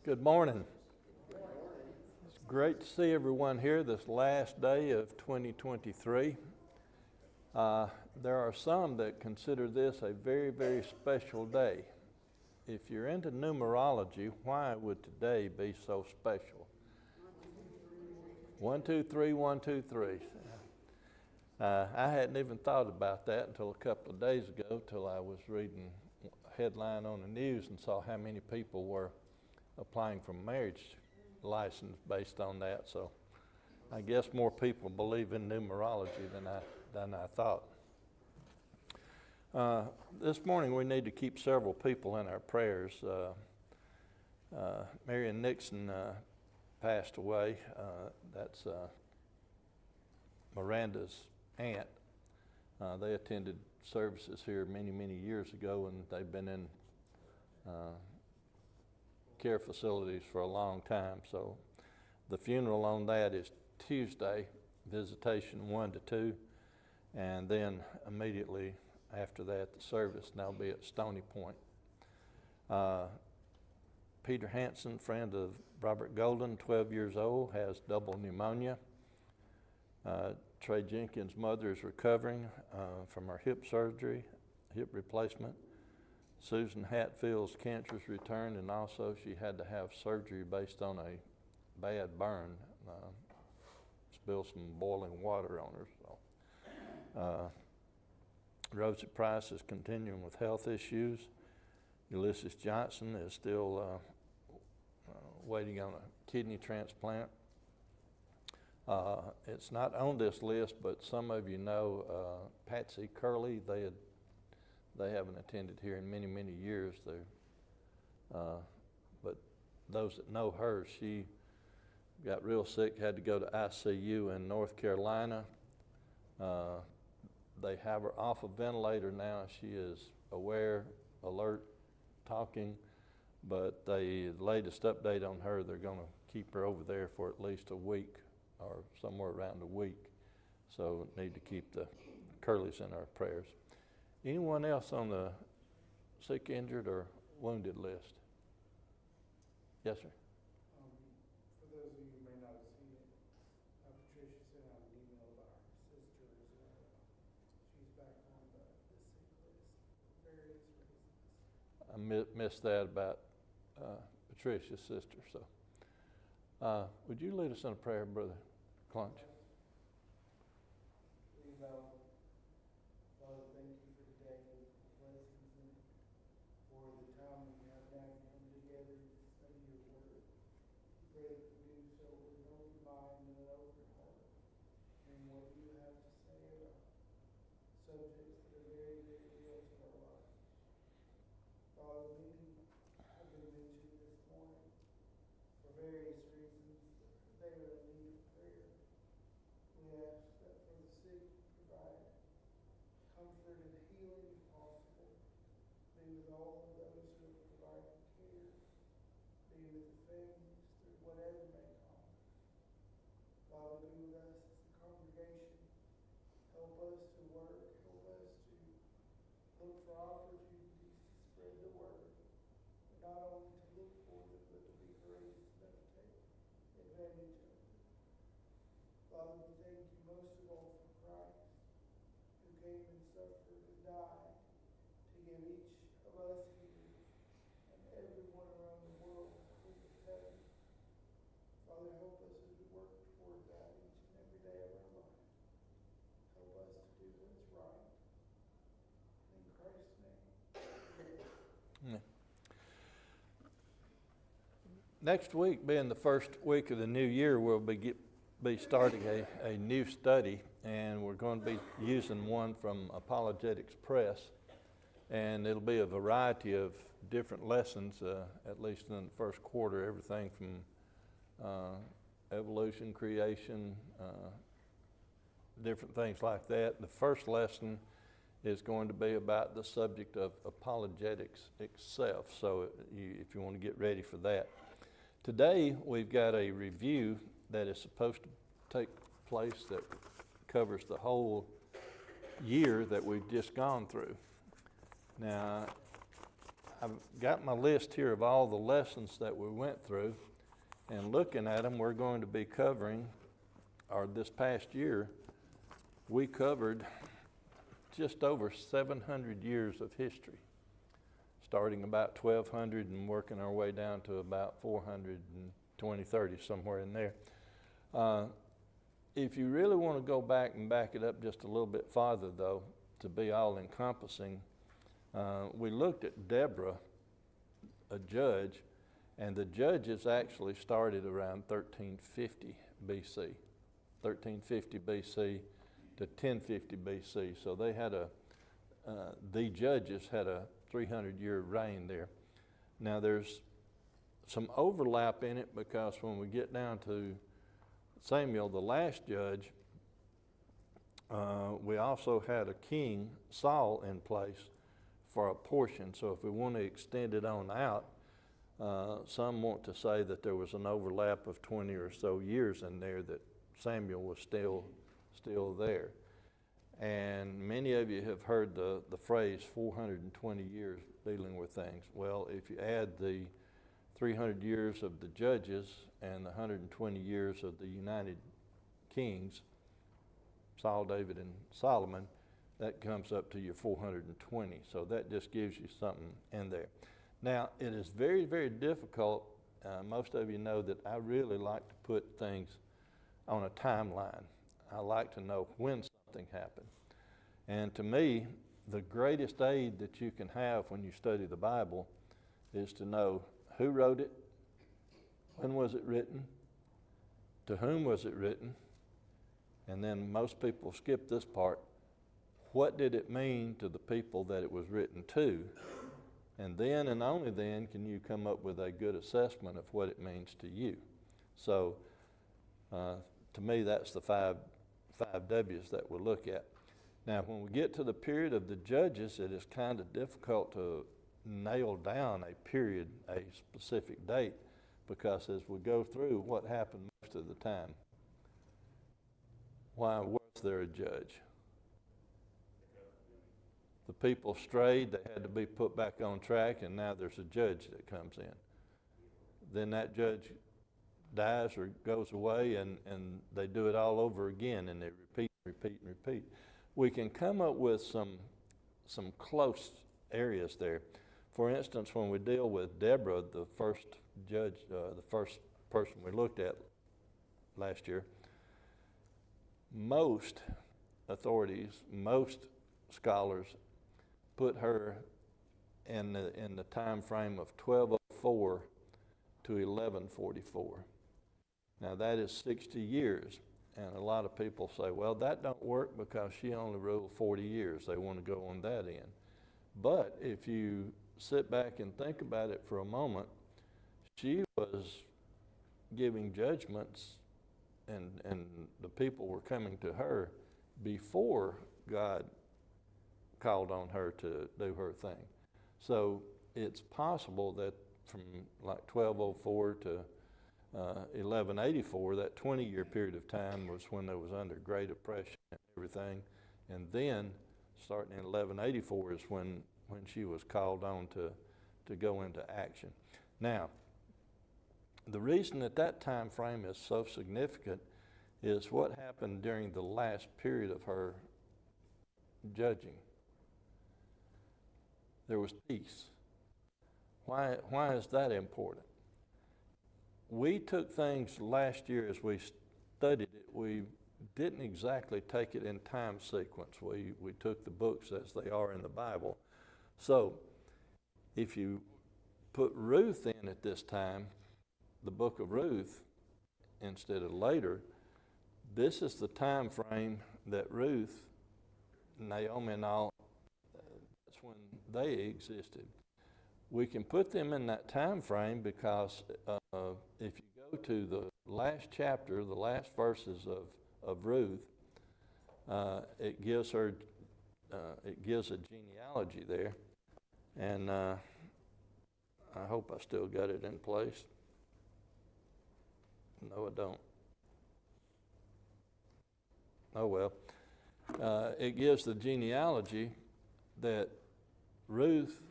Good morning. It's great to see everyone here this last day of 2023. There are some that consider this a very, very special day. If you're into numerology, why would today be so special? 1, 2, 3, 1, 2, 3. I hadn't even thought about that until a couple of days ago, till I was reading a headline on the news and saw how many people were applying for marriage license based on that. So I guess more people believe in numerology than I thought. This morning we need to keep several people in our prayers. Marion Nixon passed away. That's Miranda's aunt. They attended services here many, many years ago, and they've been in care facilities for a long time. So the funeral on that is Tuesday, visitation 1 to 2, and then immediately after that the service, and that'll be at Stony Point. Peter Hansen, friend of Robert Golden, 12 years old, has double pneumonia. Trey Jenkins' mother is recovering from her hip surgery, hip replacement. Susan Hatfield's cancer's returned, and also she had to have surgery based on a bad burn. Spilled some boiling water on her. Rosie Price is continuing with health issues. Ulysses Johnson is still waiting on a kidney transplant. It's not on this list, but some of you know Patsy Curley. They haven't attended here in many, many years. But those that know her, she got real sick, had to go to ICU in North Carolina. They have her off a ventilator now. She is aware, alert, talking, but the latest update on her, they're going to keep her over there for at least a week or somewhere around a week. So need to keep the Curleys in our prayers. Anyone else on the sick, injured, or wounded list? Yes, sir. For those of you who may not have seen it, Patricia sent out an email about her sister as well. She's back on the sick list for various reasons. I missed that about Patricia's sister. So, would you lead us in a prayer, Brother Clunch? Father, thank you for today and the blessings in it, for the time we have now come together to study your word. Pray that we do so with an open mind and an open heart, and what you have to say about subjects that are very, very real to our lives. Father, many have been mentioned this morning for various reasons. They are in need of prayer. We ask that for the sick, provide comfort and healing if possible. Be with all of those who are providing care. Be with the families through whatever may come. Father, be with us as a congregation. Help us to work. Help us to look for opportunities to spread the word. But not only to look for them, but to be courageous enough to take advantage of it. Father, we thank you most of all for Christ, who came and suffered and died to give each of us here and everyone around the world a hope of heaven. Father, help us as we work toward that each and every day of our life. Help us to do what's right. In Christ's name, amen. Next week, being the first week of the new year, we'll be starting a new study, and we're going to be using one from Apologetics Press, and it'll be a variety of different lessons, at least in the first quarter, everything from evolution, creation, different things like that. The first lesson is going to be about the subject of apologetics itself, so if you want to get ready for that. Today, we've got a review that is supposed to take place that covers the whole year that we've just gone through. Now, I've got my list here of all the lessons that we went through, and looking at them, we're going to be covering, or this past year, we covered just over 700 years of history, starting about 1200 and working our way down to about 420, 30, somewhere in there. If you really want to go back and back it up just a little bit farther, though, to be all encompassing, we looked at Deborah, a judge, and the judges actually started around 1350 BC. 1350 BC to 1050 BC. So they had the judges had a 300-year reign there. Now there's some overlap in it, because when we get down to Samuel, the last judge, we also had a king, Saul, in place for a portion. So if we want to extend it on out, some want to say that there was an overlap of 20 or so years in there that Samuel was still there. And many of you have heard the phrase 420 years dealing with things. Well, if you add the 300 years of the judges and the 120 years of the United Kings, Saul, David, and Solomon, that comes up to your 420. So that just gives you something in there. Now, it is very, very difficult. Most of you know that I really like to put things on a timeline. I like to know when something happened. And to me, the greatest aid that you can have when you study the Bible is to know who wrote it, when was it written, to whom was it written, and then most people skip this part. What did it mean to the people that it was written to? And then and only then can you come up with a good assessment of what it means to you. So to me, that's the five W's that we'll look at. Now, when we get to the period of the judges, it is kind of difficult to nail down a period, a specific date, because as we go through, what happened most of the time? Why was there a judge? The people strayed, they had to be put back on track, and now there's a judge that comes in. Then that judge dies or goes away, and they do it all over again, and they repeat. We can come up with some close areas there. For instance, when we deal with Deborah, the first judge, the first person we looked at last year, most authorities, most scholars put her in the time frame of 1204 to 1144. Now that is 60 years, and a lot of people say, well, that don't work because she only ruled 40 years. They want to go on that end. But if you sit back and think about it for a moment, she was giving judgments, and the people were coming to her before God called on her to do her thing. So it's possible that from like 1204 to 1184, that 20-year period of time was when there was under great oppression and everything. And then starting in 1184 is when she was called on to go into action. Now, the reason that time frame is so significant is what happened during the last period of her judging. There was peace. Why is that important? We took things last year as we studied it. We didn't exactly take it in time sequence. We took the books as they are in the Bible. So if you put Ruth in at this time, the book of Ruth, instead of later, this is the time frame that Ruth, Naomi, and all, that's when they existed. We can put them in that time frame because if you go to the last chapter, the last verses of Ruth, it gives a genealogy there, and I hope I still got it in place. No, I don't. Oh well. It gives the genealogy that Ruth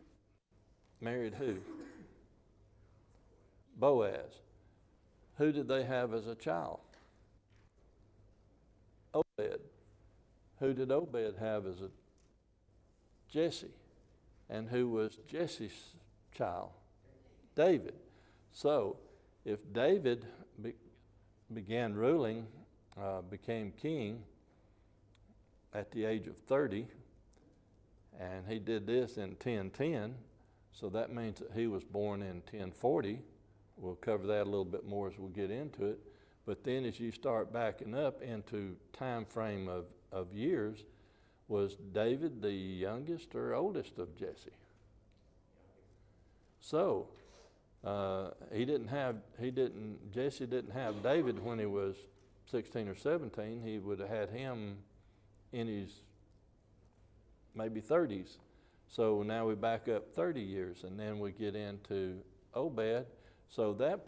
married who? Boaz. Who did they have as a child? Obed. Who did Obed have as a Jesse? And who was Jesse's child? David. So, if David began ruling, became king at the age of 30, and he did this in 1010, so that means that he was born in 1040. We'll cover that a little bit more as we get into it. But then as you start backing up into time frame of years, was David the youngest or oldest of Jesse? So Jesse didn't have David when he was 16 or 17. He would have had him in his maybe 30s. So now we back up 30 years, and then we get into Obed. So that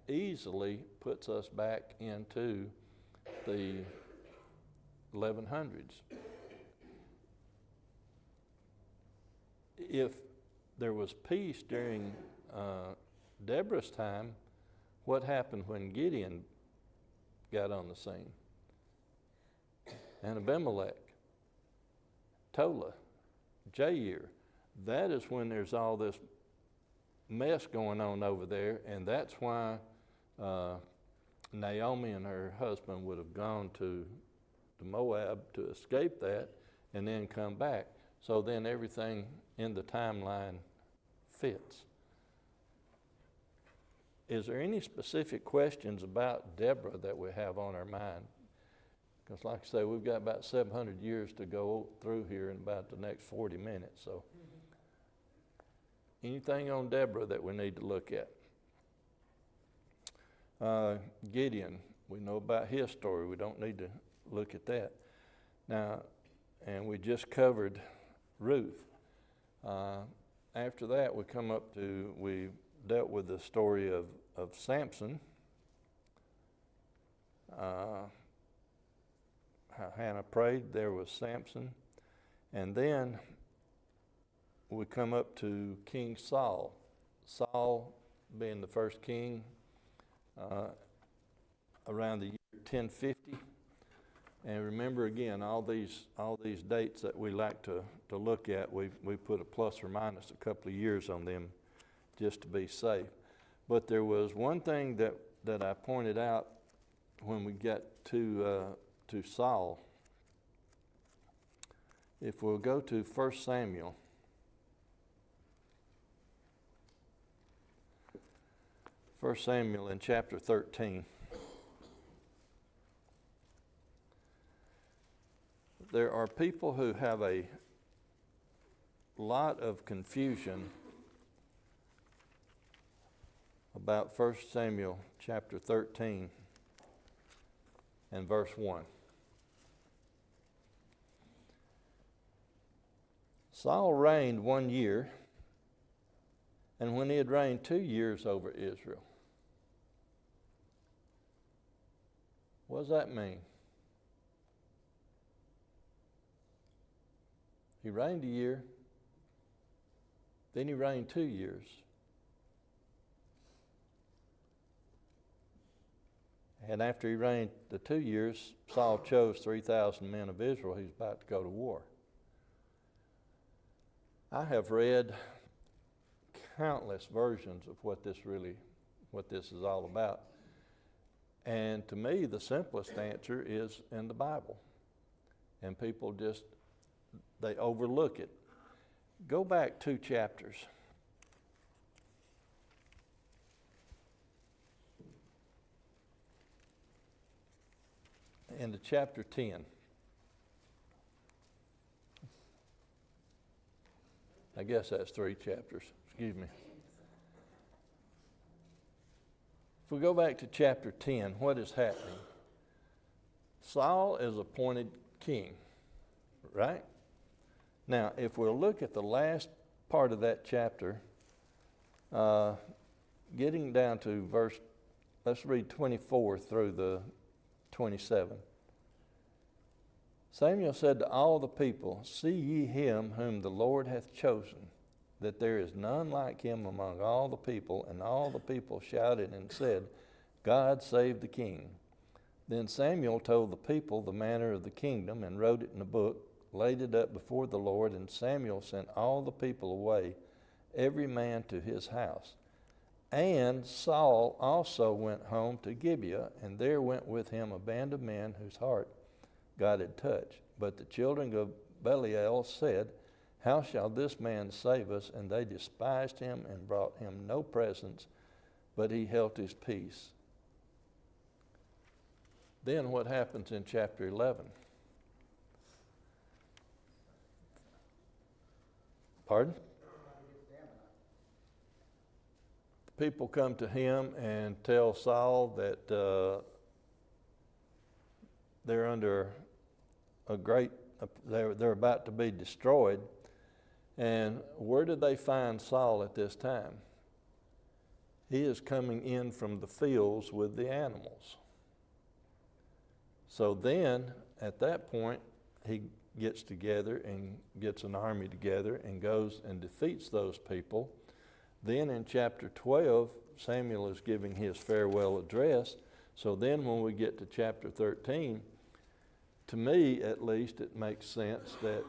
easily puts us back into the 1100s. If there was peace during Deborah's time, what happened when Gideon got on the scene? And Abimelech, Tola, Jair. That is when there's all this mess going on over there, and that's why Naomi and her husband would have gone to Moab to escape that and then come back. So then everything in the timeline fits. Is there any specific questions about Deborah that we have on our mind? Because like I say, we've got about 700 years to go through here in about the next 40 minutes. So anything on Deborah that we need to look at? Gideon, we know about his story. We don't need to look at that. Now, and we just covered Ruth. After that, we dealt with the story of Samson. How Hannah prayed, there was Samson. And then we come up to King Saul. Saul being the first king around the year 1050. And remember again, all these dates that we like to look at, we put a plus or minus a couple of years on them just to be safe. But there was one thing that I pointed out when we got to Saul. If we'll go to 1 Samuel. 1 Samuel in chapter 13. There are people who have a lot of confusion about 1 Samuel chapter 13 and verse 1. Saul reigned 1 year, and when he had reigned 2 years over Israel. What does that mean? He reigned 1 year, then he reigned 2 years. And after he reigned the 2 years, Saul chose 3,000 men of Israel. He's about to go to war. I have read countless versions of what this is all about. And to me, the simplest answer is in the Bible. And people they overlook it. Go back 2 chapters. Into chapter 10. I guess that's 3 chapters. Excuse me. If we go back to chapter 10, what is happening? Saul is appointed king, right? Now, if we'll look at the last part of that chapter, getting down to let's read 24 through the 27. Samuel said to all the people, "See ye him whom the Lord hath chosen, that there is none like him among all the people. And all the people shouted and said, God save the king. Then Samuel told the people the manner of the kingdom and wrote it in a book, laid it up before the Lord. And Samuel sent all the people away, every man to his house. And Saul also went home to Gibeah, and there went with him a band of men whose heart God had touched. But the children of Belial said, how shall this man save us? And they despised him and brought him no presents, but he held his peace. Then what happens in chapter 11? Pardon? People come to him and tell Saul that they're under a great, they're about to be destroyed. And where did they find Saul at this time? He is coming in from the fields with the animals. So then, at that point, he gets together and gets an army together and goes and defeats those people. Then in chapter 12, Samuel is giving his farewell address. So then when we get to chapter 13, to me at least, it makes sense that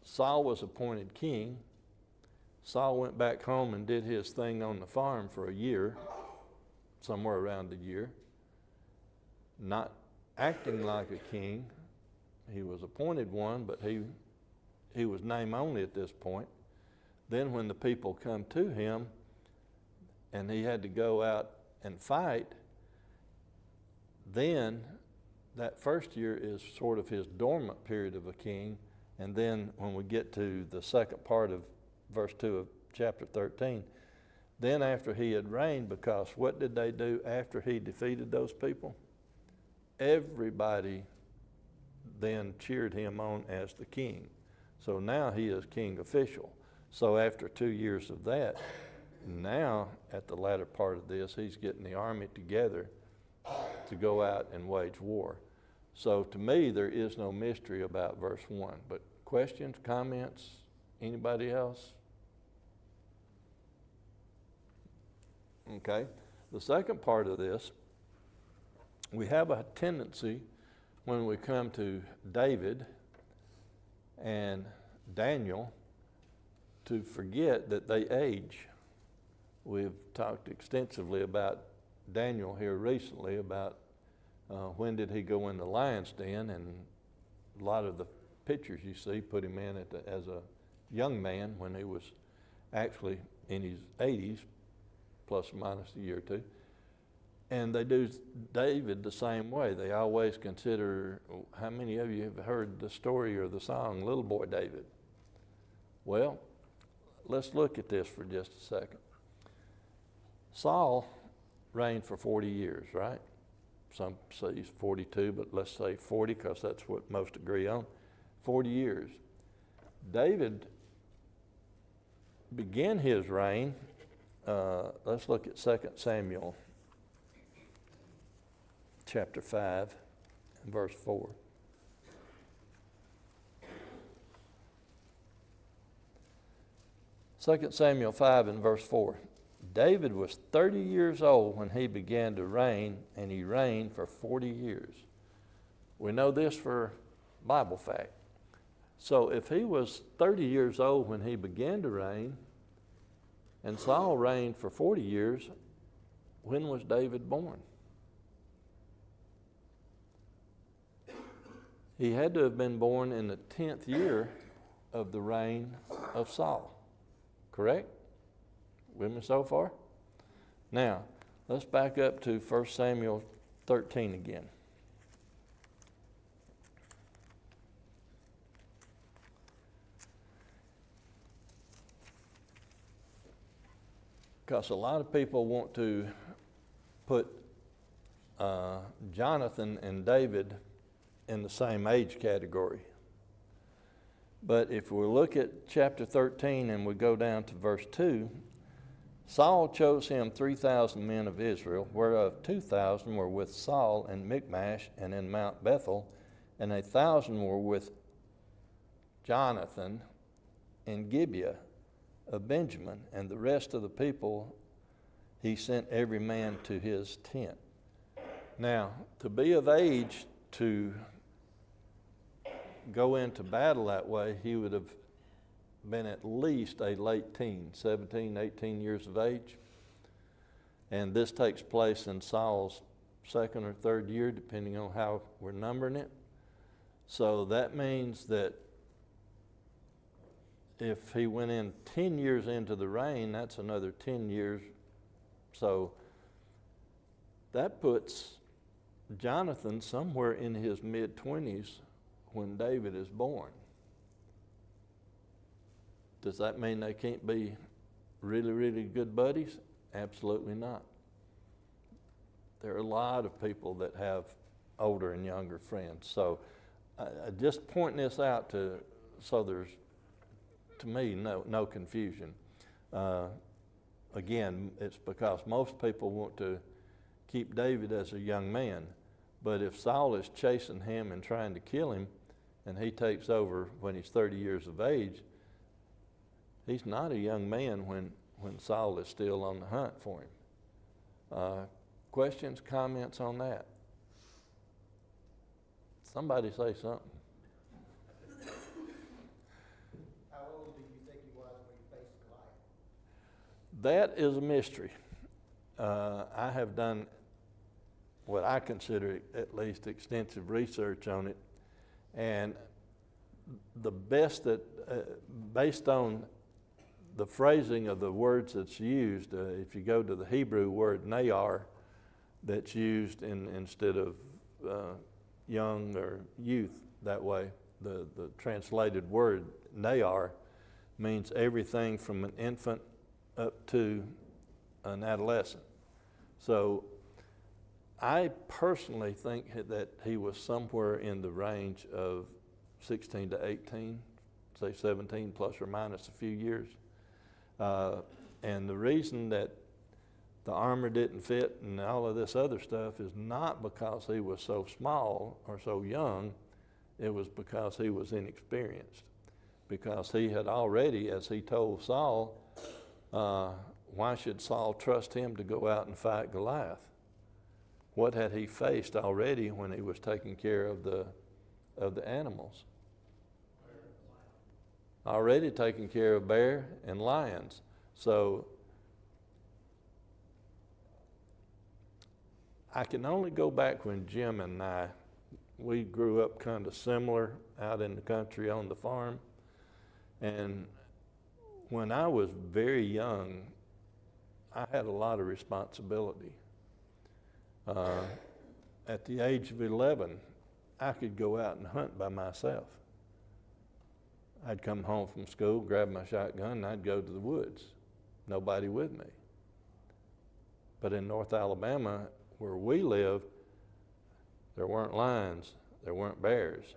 Saul was appointed king. Saul went back home and did his thing on the farm for a year, somewhere around a year, not acting like a king. He was appointed one, but he was name only at this point. Then when the people come to him and he had to go out and fight, then that first year is sort of his dormant period of a king. And then when we get to the second part of verse 2 of chapter 13, then after he had reigned, because what did they do after he defeated those people? Everybody then cheered him on as the king. So now he is king official. So after 2 years of that, now at the latter part of this, he's getting the army together to go out and wage war. So to me, there is no mystery about verse 1. But questions, comments, anybody else? Okay. The second part of this, we have a tendency when we come to David and Daniel to forget that they age. We've talked extensively about Daniel here recently, about when did he go in the lion's den, and a lot of the pictures you see put him in as a young man when he was actually in his 80s, plus or minus a year or two. And they do David the same way. They always consider, how many of you have heard the story or the song, Little Boy David? Well, let's look at this for just a second. Saul reigned for 40 years, right? Some say he's 42, but let's say 40 because that's what most agree on. 40 years. David began his reign, let's look at 2 Samuel chapter 5 and verse 4. Second Samuel 5 and verse 4. David was 30 years old when he began to reign, and he reigned for 40 years. We know this for Bible fact. So if he was 30 years old when he began to reign, and Saul reigned for 40 years, when was David born? He had to have been born in the 10th year of the reign of Saul. Correct? With me so far? Now, let's back up to 1 Samuel 13 again. Because a lot of people want to put Jonathan and David in the same age category. But if we look at chapter 13 and we go down to verse 2, Saul chose him 3,000 men of Israel, whereof 2,000 were with Saul in Michmash and in Mount Bethel, and 1,000 were with Jonathan in Gibeah of Benjamin, and the rest of the people he sent every man to his tent. Now, to be of age to go into battle that way, he would have been at least a late teen, 17, 18 years of age. And this takes place in Saul's second or third year, depending on how we're numbering it. So that means that if he went in 10 years into the reign, that's another 10 years. So that puts Jonathan somewhere in his mid-20s when David is born. Does that mean they can't be really, really good buddies? Absolutely not. There are a lot of people that have older and younger friends. So I just point this out so there's, to me, no confusion. Again, it's because most people want to keep David as a young man. But if Saul is chasing him and trying to kill him, and he takes over when he's 30 years of age, he's not a young man when Saul is still on the hunt for him. Questions, comments on that? Somebody say something. How old do you think he was when he faced Goliath? That is a mystery. I have done what I consider at least extensive research on it, and the best that, based on the phrasing of the words that's used, if you go to the Hebrew word nayar, that's used instead of young or youth that way, the translated word nayar means everything from an infant up to an adolescent. So I personally think that he was somewhere in the range of 16 to 18, say 17 plus or minus a few years. And the reason that the armor didn't fit and all of this other stuff is not because he was so small or so young. It was because he was inexperienced. Because he had already, as he told Saul, why should Saul trust him to go out and fight Goliath? What had he faced already when he was taking care of the animals? Already taking care of bear and lions. So I can only go back when Jim and we grew up kind of similar out in the country on the farm. And when I was very young, I had a lot of responsibility. At the age of 11, I could go out and hunt by myself. I'd come home from school, grab my shotgun, and I'd go to the woods. Nobody with me. But in North Alabama, where we lived, there weren't lions, there weren't bears.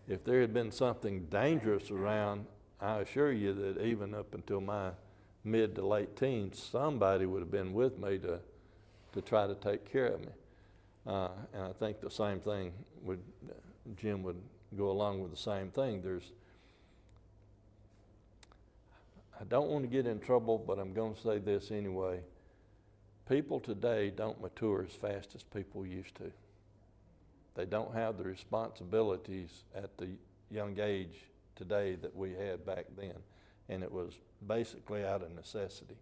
If there had been something dangerous around, I assure you that even up until my mid to late teens, somebody would have been with me to try to take care of me. And I think the same thing Jim would go along with the same thing. I don't want to get in trouble, but I'm going to say this anyway. People today don't mature as fast as people used to. They don't have the responsibilities at the young age today that we had back then. And it was basically out of necessity.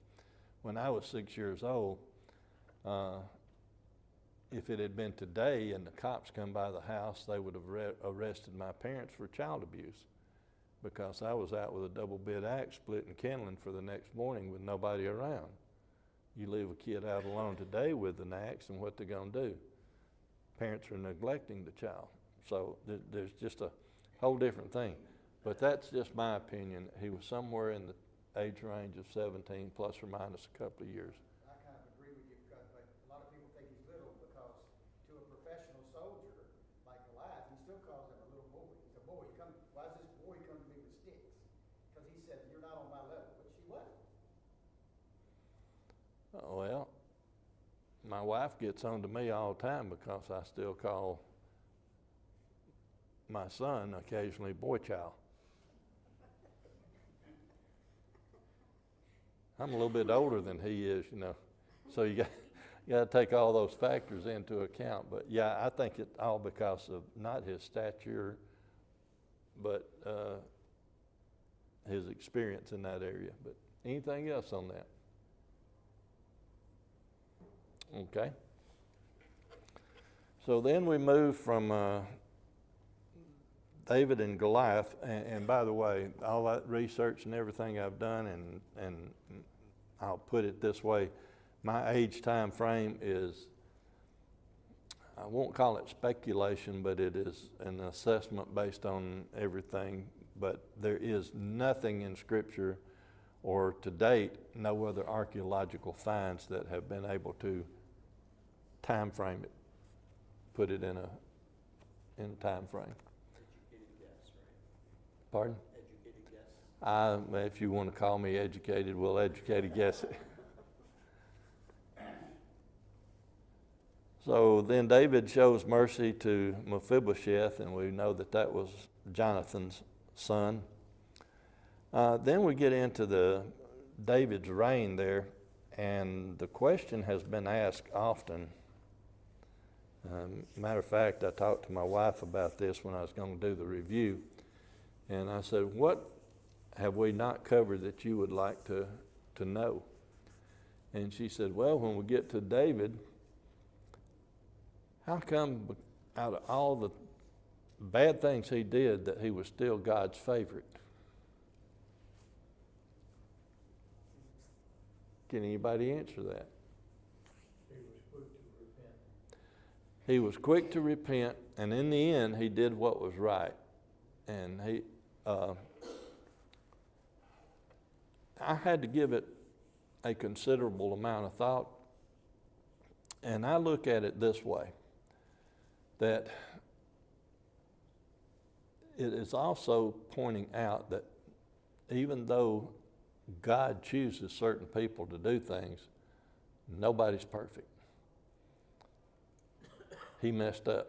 When I was 6 years old, if it had been today and the cops come by the house, they would have arrested my parents for child abuse, because I was out with a double bit axe splitting kindling for the next morning with nobody around. You leave a kid out alone today with an axe, and what they're going to do? Parents are neglecting the child. So there's just a whole different thing. But that's just my opinion. He was somewhere in the age range of 17 plus or minus a couple of years. I kind of agree with you, because like, a lot of people think he's little, because to a professional soldier like Goliath, he still calls him a little boy. He's a boy. Why does this boy come to me with sticks? Because he said, you're not on my level, which he wasn't. Well, my wife gets on to me all the time because I still call my son occasionally boy child. I'm a little bit older than he is, you know. So you got to take all those factors into account. But yeah, I think it's all because of not his stature, but his experience in that area. But anything else on that? Okay. So then we move from David and Goliath, and by the way, all that research and everything I've done, and I'll put it this way, my age time frame is, I won't call it speculation, but it is an assessment based on everything, but there is nothing in Scripture or to date, no other archaeological finds that have been able to time frame it, put it in a time frame. Educated guess, right? Pardon? Educated guess? If you want to call me educated, we'll educated guess it. So then David shows mercy to Mephibosheth, and we know that that was Jonathan's son. Then we get into David's reign there, and the question has been asked often. Matter of fact, I talked to my wife about this when I was going to do the review, and I said, what have we not covered that you would like to know? And she said, well, when we get to David, how come out of all the bad things he did that he was still God's favorite? Can anybody answer that? He was quick to repent, and in the end, he did what was right. And I had to give it a considerable amount of thought, and I look at it this way, that it is also pointing out that even though God chooses certain people to do things, nobody's perfect. He messed up,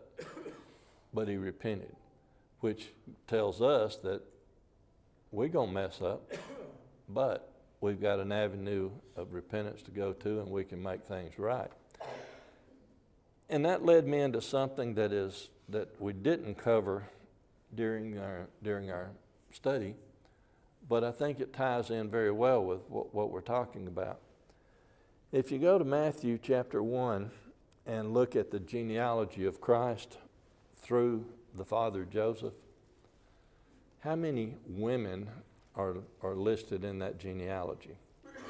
but he repented, which tells us that we're going to mess up, but we've got an avenue of repentance to go to, and we can make things right. And that led me into something that we didn't cover during our study, but I think it ties in very well with what we're talking about. If you go to Matthew chapter 1 and look at the genealogy of Christ through the father Joseph, how many women are listed in that genealogy?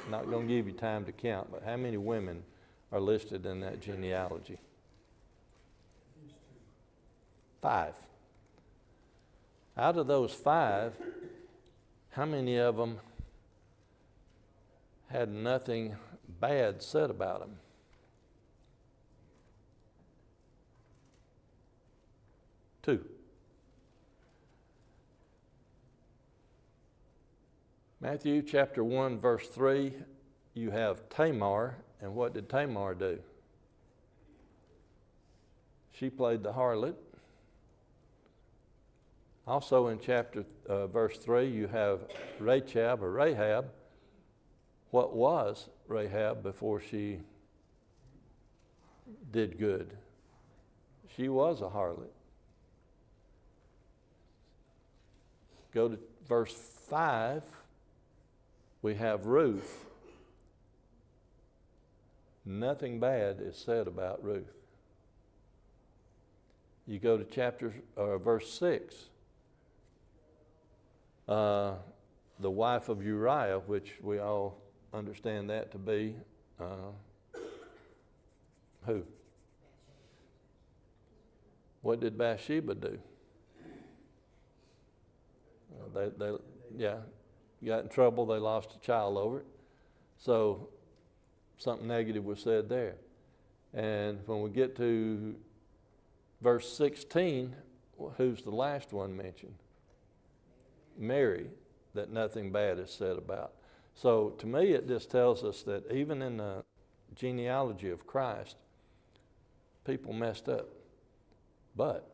I'm not going to give you time to count, but how many women are listed in that genealogy? 5. Out of those 5, how many of them had nothing bad said about them? 2. Matthew chapter 1, verse 3, you have Tamar, and what did Tamar do? She played the harlot. Also in verse 3, you have Rachab or Rahab. What was Rahab before she did good? She was a harlot. Go to verse 5, we have Ruth. Nothing bad is said about Ruth. You go to verse 6. The wife of Uriah, which we all understand that to be who? What did Bathsheba do? They got in trouble. They lost a child over it. So something negative was said there. And when we get to verse 16, who's the last one mentioned? Mary, that nothing bad is said about. So to me, it just tells us that even in the genealogy of Christ, people messed up, but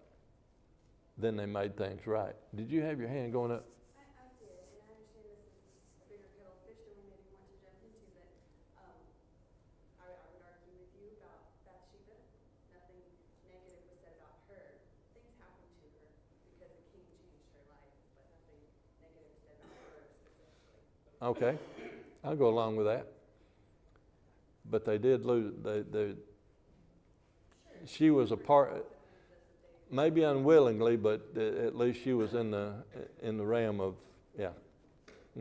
then they made things right. Did you have your hand going up? I did, and I understand this is a bigger kettle of fish than we maybe want to jump into, Okay, I'll go along with that. But they did lose, she was a part, maybe unwillingly, but at least she was in the realm of, yeah.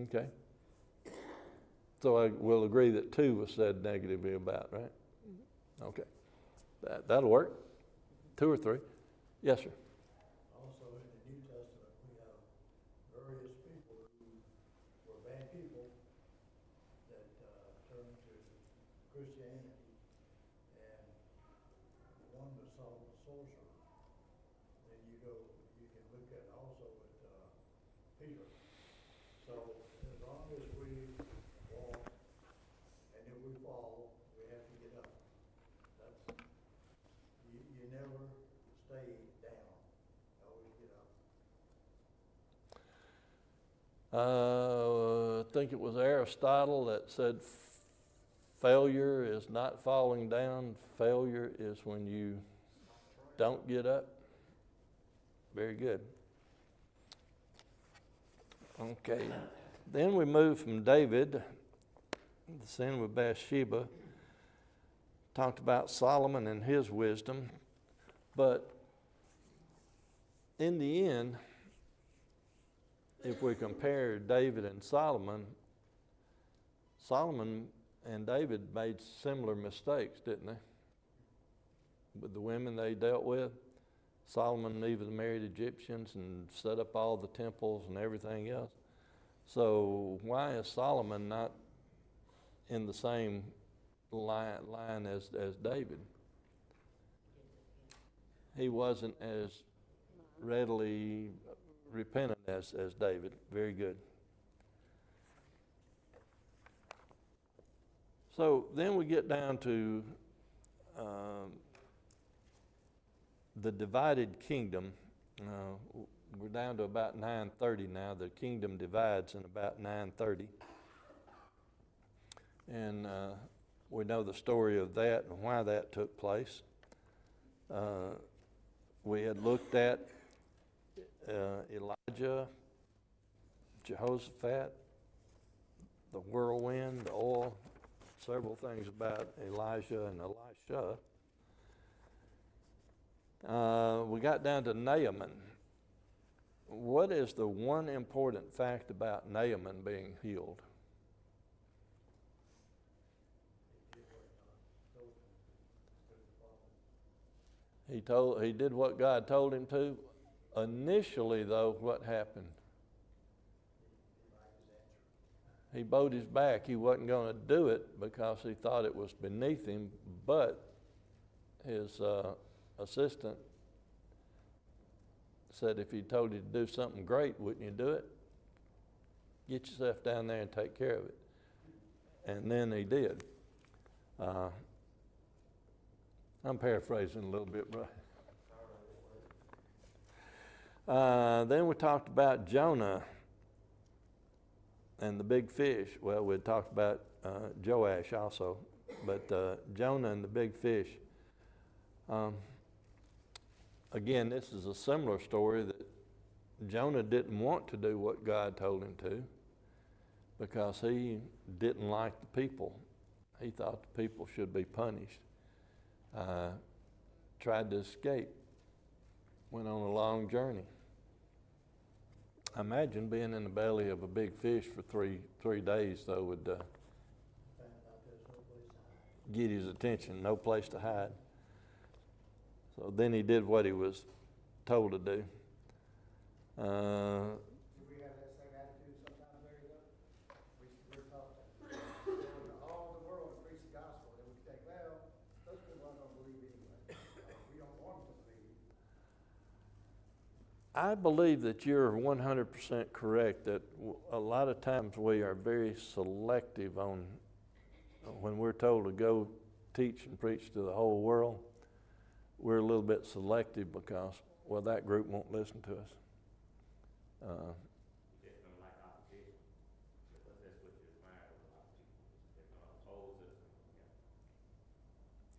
Okay. So I will agree that 2 was said negatively about, right? Okay. That'll work. 2 or 3. Yes, sir. Also, in the New Testament, we have various people who were bad people that turned to Christianity, and one was Saul the sorcerer. Then you can look at also at Peter. So as long as we walk, and if we fall, we have to get up. You never stay down. Always get up. I think it was Aristotle that said failure is not falling down. Failure is when you don't get up. Very good. Okay. Then we move from David, the sin with Bathsheba, talked about Solomon and his wisdom. But in the end, if we compare David and Solomon and David made similar mistakes, didn't they? With the women they dealt with. Solomon even married Egyptians and set up all the temples and everything else. So why is Solomon not in the same line as David? He wasn't as readily repentant as David. Very good. So then we get down to the divided kingdom. We're down to about 9:30 now. The kingdom divides in about 9:30. And we know the story of that and why that took place. We had looked at Elijah, Jehoshaphat, the whirlwind, the oil, several things about Elijah and Elisha. We got down to Naaman. What is the one important fact about Naaman being healed? He did what God told him to. Initially, though, what happened? He bowed his back. He wasn't going to do it because he thought it was beneath him, but his assistant said, if he told you to do something great, wouldn't you do it? Get yourself down there and take care of it. And then he did. I'm paraphrasing a little bit, bro. Then we talked about Jonah and the big fish. Well, we talked about Joash also, but Jonah and the big fish. Again, this is a similar story that Jonah didn't want to do what God told him to because he didn't like the people. He thought the people should be punished. Tried to escape, went on a long journey. Imagine being in the belly of a big fish for three days, though, would get his attention, no place to hide. So then he did what he was told to do. Do we have that same attitude sometimes, Larry, though? We're taught that go into all the world and preach the gospel, and we think, well, those people aren't going to believe anyway. We don't want them to believe. I believe that you're 100% correct, that a lot of times we are very selective on when we're told to go teach and preach to the whole world. We're a little bit selective because, well, that group won't listen to us. Just don't like opposition, because that's what you find with a lot of people. They're going to oppose us,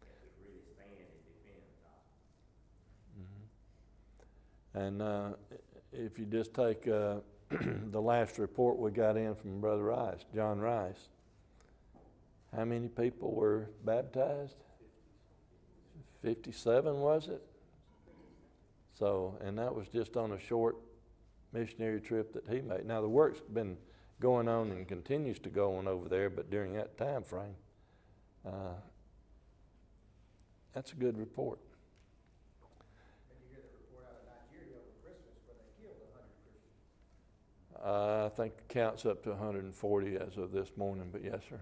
and to really stand and defend the gospel. And if you just take the last report we got in from Brother Rice, John Rice. How many people were baptized? 57, was it? So, and that was just on a short missionary trip that he made. Now, the work's been going on and continues to go on over there, but during that time frame, that's a good report. And you get a report out of Nigeria over Christmas where they killed 100 Christians. I think the count's up to 140 as of this morning, but yes, sir.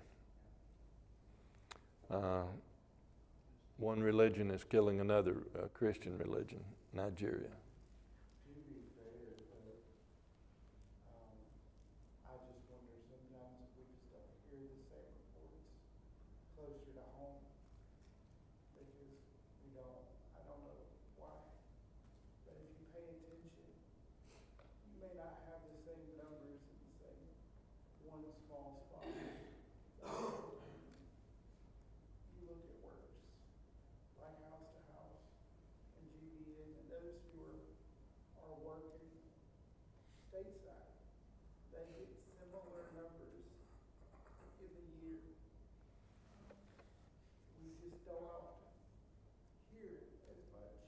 One religion is killing another Christian religion, Nigeria. To be fair, I just wonder sometimes if we just don't hear the same reports closer to home. Because we don't, I don't know why. But if you pay attention, you may not have the same numbers in the same one small spot. You look at works, like house to house, and GBN, and those who are working stateside, they get similar numbers in the year. We just don't often hear it as much.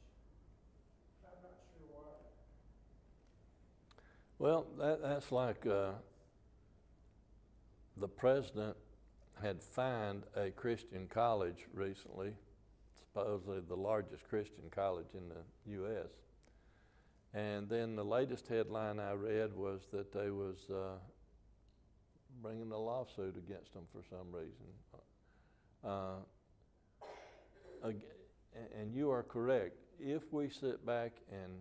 I'm not sure why. Well, that's like the president had fined a Christian college recently, supposedly the largest Christian college in the U.S. And then the latest headline I read was that they was bringing a lawsuit against them for some reason. And you are correct. If we sit back and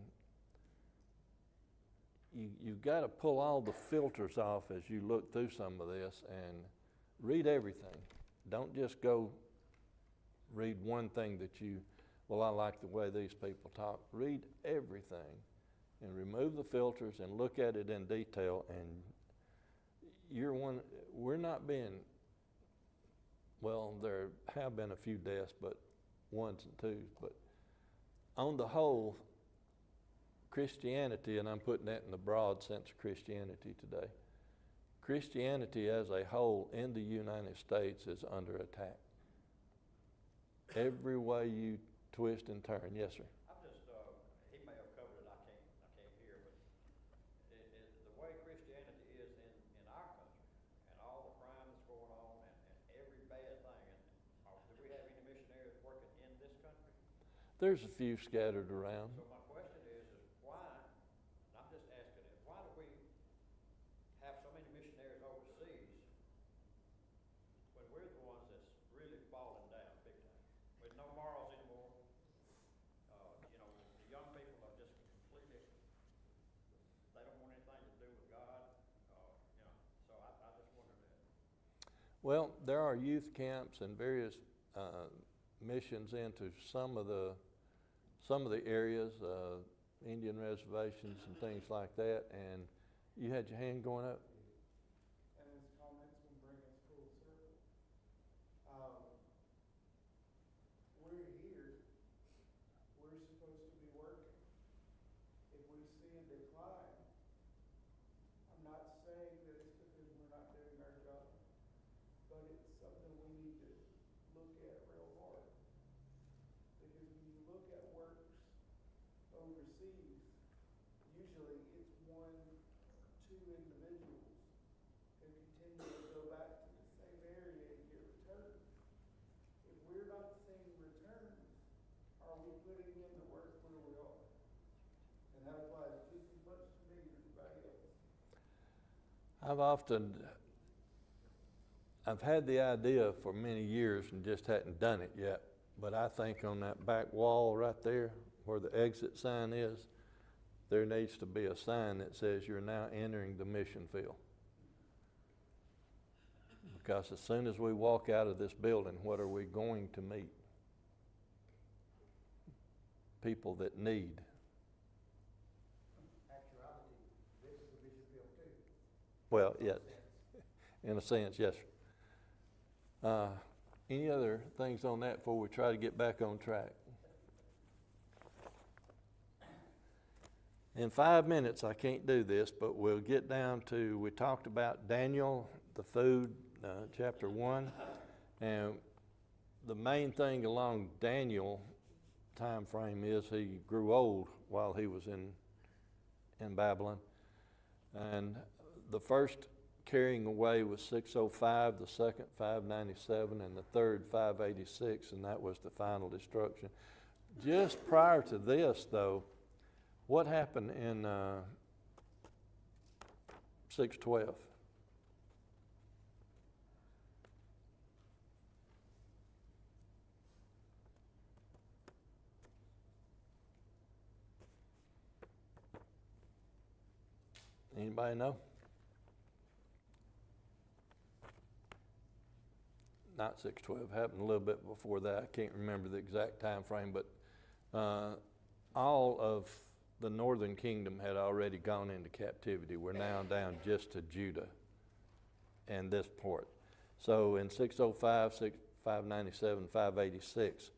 you've got to pull all the filters off as you look through some of this and read everything. Don't just go read one thing that well, I like the way these people talk. Read everything and remove the filters and look at it in detail. And we're not being, well, there have been a few deaths, but ones and twos. But on the whole, Christianity, and I'm putting that in the broad sense of Christianity today, Christianity as a whole in the United States is under attack. Every way you twist and turn. Yes, sir. I'm just, he may have covered it, I can't hear, but the way Christianity is in our country and all the crime that's going on and every bad thing, and do we have any missionaries working in this country? There's a few scattered around. So my question is why, and I'm just asking it, why do we have so many missionaries overseas when we're the ones that's really falling down big time? With no morals anymore. The young people are just completely, they don't want anything to do with God. So I just wondered that. Well, there are youth camps and various missions into some of the areas, Indian reservations and things like that. And you had your hand going up. And his comments will bring us full circle. We're here, we're supposed to be working. If we see a decline, I'm not saying that it's because we're not doing our job, but it's something we need to look at real hard. Because when you look at works overseas, usually it's one or two individuals who continue to go back to the same area and get returns. If we're not seeing returns, are we putting in the work where we are? And that applies just as much to me as anybody else. I've had the idea for many years and just hadn't done it yet. But I think on that back wall right there where the exit sign is, there needs to be a sign that says you're now entering the mission field. Because as soon as we walk out of this building, what are we going to meet? People that need. Actuality, this is a mission field too. Well, yes, in a sense, yes. Any other things on that before we try to get back on track? In 5 minutes, I can't do this, but we'll get down to, we talked about Daniel, the food, chapter 1. And the main thing along Daniel time frame is he grew old while he was in Babylon. And the first carrying away was 605, the second 597, and the third 586, and that was the final destruction. Just prior to this, though, what happened in 612? Anybody know? Not 612, happened a little bit before that. I can't remember the exact time frame, but all of the northern kingdom had already gone into captivity. We're now down just to Judah and this port. So in 605, 597, 586,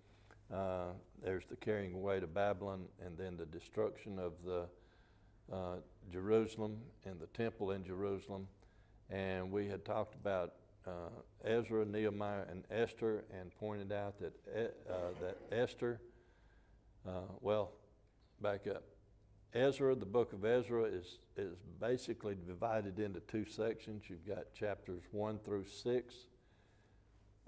there's the carrying away to Babylon, and then the destruction of the Jerusalem and the temple in Jerusalem. And we had talked about Ezra, Nehemiah, and Esther, and pointed out that that Esther, back up. Ezra, the book of Ezra, is basically divided into two sections. You've got chapters 1 through 6,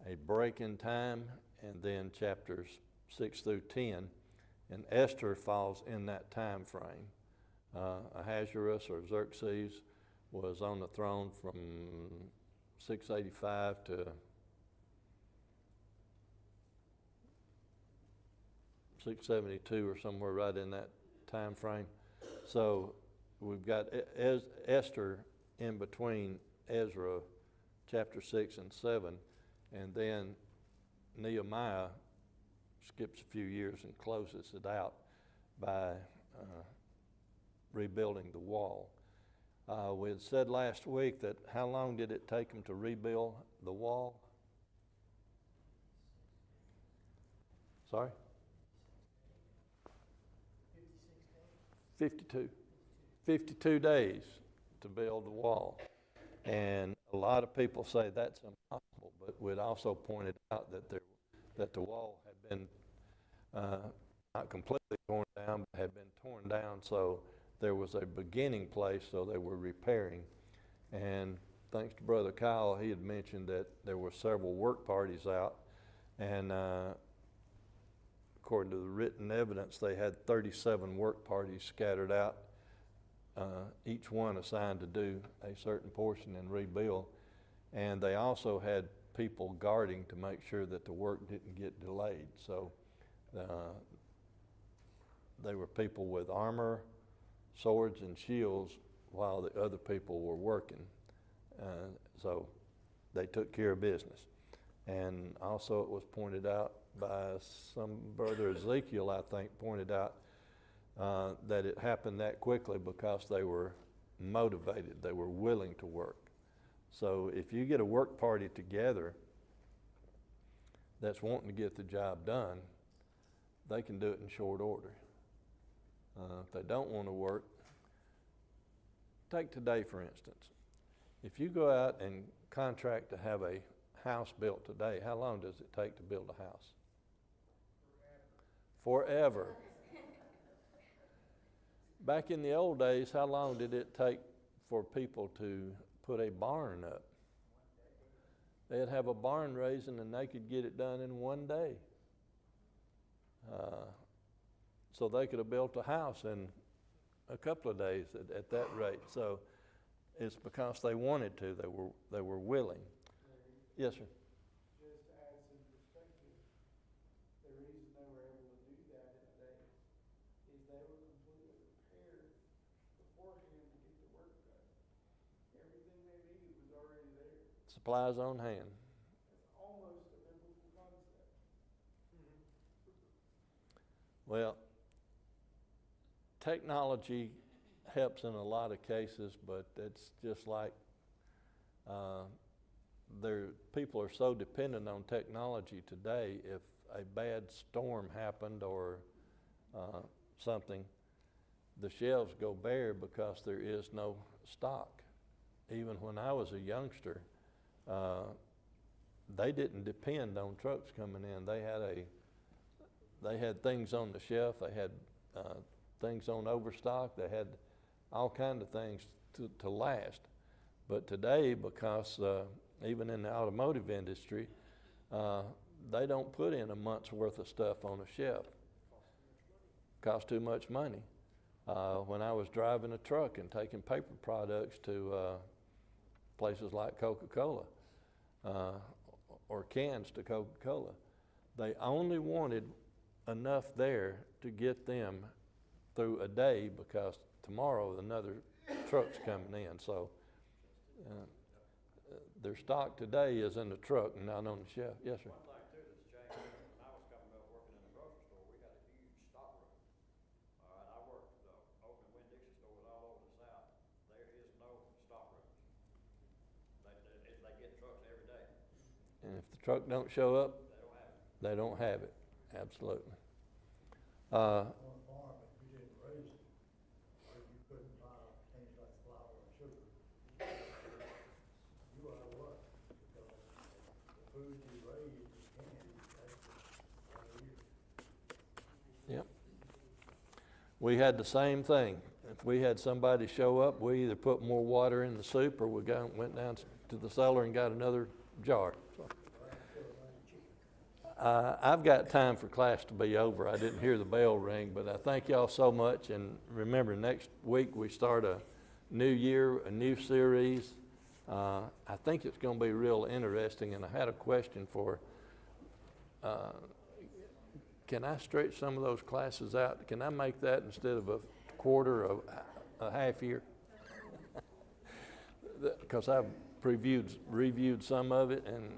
a break in time, and then chapters 6 through 10. And Esther falls in that time frame. Ahasuerus, or Xerxes, was on the throne from 685 to 672, or somewhere right in that time frame. So we've got Esther in between Ezra chapter 6 and 7, and then Nehemiah skips a few years and closes it out by rebuilding the wall. We had said last week that how long did it take them to rebuild the wall? Sorry? 52. 52 days to build the wall. And a lot of people say that's impossible, but we'd also pointed out that the wall had been not completely torn down, but had been torn down, so there was a beginning place, so they were repairing. And thanks to Brother Kyle, he had mentioned that there were several work parties out, and according to the written evidence, they had 37 work parties scattered out, each one assigned to do a certain portion and rebuild. And they also had people guarding to make sure that the work didn't get delayed. So they were people with armor, swords, and shields while the other people were working. So they took care of business. And also it was pointed out by some brother Ezekiel, I think, pointed out that it happened that quickly because they were motivated. They were willing to work. So if you get a work party together that's wanting to get the job done, they can do it in short order. If they don't want to work, take today for instance. If you go out and contract to have a house built today, how long does it take to build a house? Forever. Back in the old days, how long did it take for people to put a barn up? They'd have a barn raising and they could get it done in one day. So they could have built a house in a couple of days at that rate. So it's because they wanted to. They were willing. Yes, sir. Just to add some perspective, the reason they were able to do that in a day is they were completely prepared beforehand to get the work done. Everything they needed was already there. Supplies on hand. It's almost a biblical concept. Well, technology helps in a lot of cases, but it's just like people are so dependent on technology today. If a bad storm happened or something, the shelves go bare because there is no stock. Even when I was a youngster, they didn't depend on trucks coming in. They had things on the shelf. They had things on overstock. They had all kinds of things to last. But today, because even in the automotive industry, they don't put in a month's worth of stuff on a shelf. Costs too much money. When I was driving a truck and taking paper products to places like Coca-Cola or cans to Coca-Cola, they only wanted enough there to get them through a day because tomorrow another truck's coming in. So their stock today is in the truck and not on the shelf. Yes, sir. One thing too that's changed, when I was coming up working in the grocery store, we had a huge stock room. All right, I worked opening Winn-Dixie stores all over the South. There is no stock room. They get trucks every day. And if the truck don't show up, They don't have it. they don't have it. Absolutely. On a farm, if you didn't raise it, or you couldn't buy things like flour and sugar, you were out of luck, because the food you raise is canned, that's all year. Yep. We had the same thing. If we had somebody show up, we either put more water in the soup or we went down to the cellar and got another jar. So, I've got time for class to be over. I didn't hear the bell ring, but I thank y'all so much. And remember, next week we start a new year, a new series. I think it's going to be real interesting. And I had a question for, can I stretch some of those classes out? Can I make that instead of a quarter, a half year? Because I've reviewed some of it, and